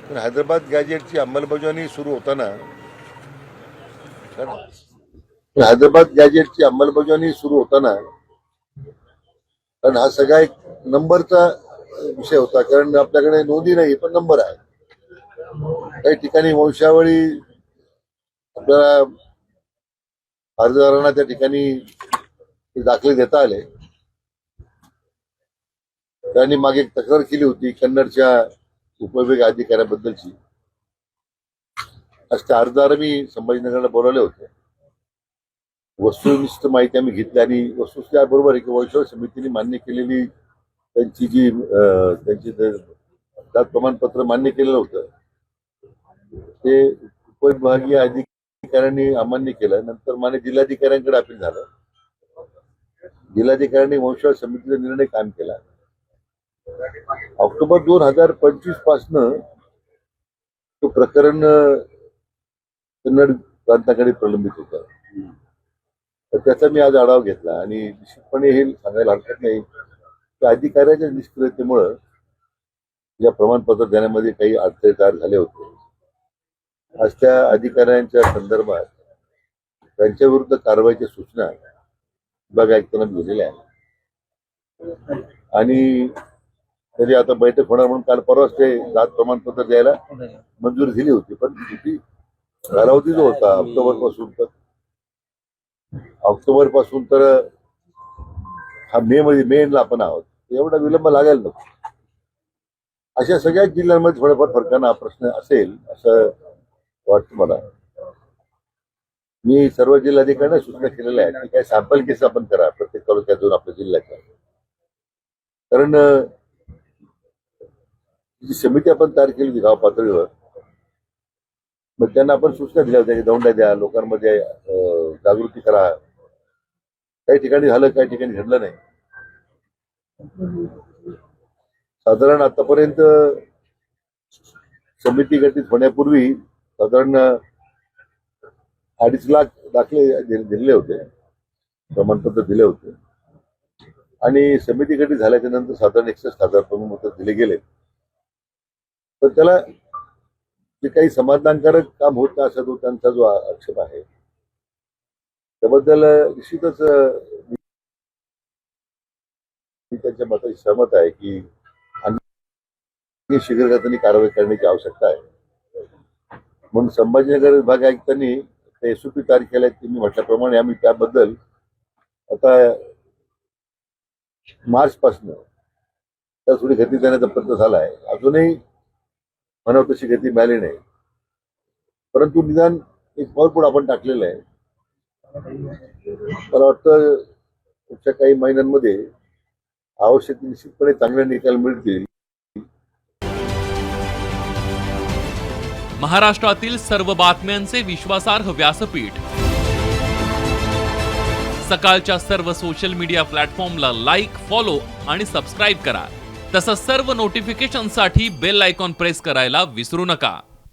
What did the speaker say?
पण हैदराबाद गॅजेटची अंमलबजावणी सुरू होताना हैदराबाद गॅजेटची अंमलबजावणी सुरू होताना कारण हा सगळा एक नंबरचा विषय होता. कारण आपल्याकडे नोंदी नाही पण नंबर आहे. काही ठिकाणी वंशावळी आपल्याला अर्जदारांना त्या ठिकाणी दाखले देता आले. त्यांनी मागे एक तक्रार केली होती कन्नडच्या उपविभाग अधिकाऱ्याबद्दलची. आज त्या अर्जदार मी संभाजीनगरला बोलवले होते. वस्तुनिष्ठ माहिती आम्ही घेतली आणि वस्तुस्थिती बरोबर आहे की वैश्विक समितीने मान्य केलेली त्यांची जी त्यांची जात प्रमाणपत्र मान्य केलेलं होतं ते उपविभागीय अधिकाऱ्यांनी अमान्य केलं. नंतर मान्य जिल्हाधिकाऱ्यांकडे अपील झालं. जिल्हाधिकाऱ्यांनी वंशवाद समितीचा निर्णय कायम केला. ऑक्टोबर 2025 पासनं तो प्रकरण कन्नड प्रांताकडे प्रलंबित होतं. तर त्याचा मी आज आढावा घेतला आणि निश्चितपणे हे सांगायला हरकत नाही की अधिकाऱ्याच्या निष्क्रियतेमुळं या प्रमाणपत्र देण्यामध्ये काही अडथळे तयार झाले होते. आज त्या अधिकाऱ्यांच्या संदर्भात त्यांच्या विरुद्ध कारवाईच्या सूचना विभाग आयुक्तांना दिलेल्या आहेत आणि तरी आता बैठक होणार म्हणून काल परवाच ते जात प्रमाणपत्र द्यायला मंजुरी दिली होती. पण किती कालावधी जो होता ऑक्टोबर पासून तर हा मे ला आपण आहोत. एवढा विलंब लागायला नको. अशा सगळ्याच जिल्ह्यांमध्ये थोड्याफार फरकानं हा प्रश्न असेल असं वाटतं मला. मी सर्व जिल्हाधिकाऱ्यांना सूचना केलेल्या आहेत की काय सॅम्पल केस आपण करा प्रत्येक तालुक्यात जाऊन आपल्या जिल्ह्याच्या. कारण जी समिती आपण तयार केली होती गाव पातळीवर मग त्यांना आपण सूचना दिल्या होत्या की दौंड्या द्या, लोकांमध्ये जागृती करा. काही ठिकाणी झालं, काही ठिकाणी घडलं नाही. साधारण आतापर्यंत समिती गठीत होण्यापूर्वी साधारण 2.5 लाख दाखले दिलेले होते, प्रमाणपत्र दिले होते आणि समिती गठीत झाल्याच्या नंतर साधारण 61,000 प्रमाणपत्र दिले गेले. तर त्याला जे काही समाधानकारक काम होत नाही असा तो त्यांचा जो आक्षेप आहे त्याबद्दल निश्चितच मी त्यांच्या मताशी सहमत आहे की आणखी शीघ्रगतीने कारवाई करण्याची आवश्यकता आहे. म्हणून संभाजीनगर विभाग आयुक्तांनी एसओपी तयार केल्या. मी म्हटल्याप्रमाणे आम्ही त्याबद्दल आता मार्च पासून त्या थोडी गती देण्याचा प्रयत्न झाला आहे. अजूनही म्हणावं तशी गती मिळाली नाही. परंतु निदान एक पाऊल पुढे आपण टाकलेलं आहे. मला वाटतं पुढच्या काही महिन्यांमध्ये आवश्यक निश्चितपणे चांगले निकाल मिळतील. महाराष्ट्रातील सर्व बातम्यांचे विश्वासार्ह व्यासपीठ सकाळच्या सर्व सोशल मीडिया प्लॅटफॉर्मला लाईक, फॉलो आणि सबस्क्राईब करा. तसंच सर्व नोटिफिकेशनसाठी बेल आयकॉन प्रेस करायला विसरू नका.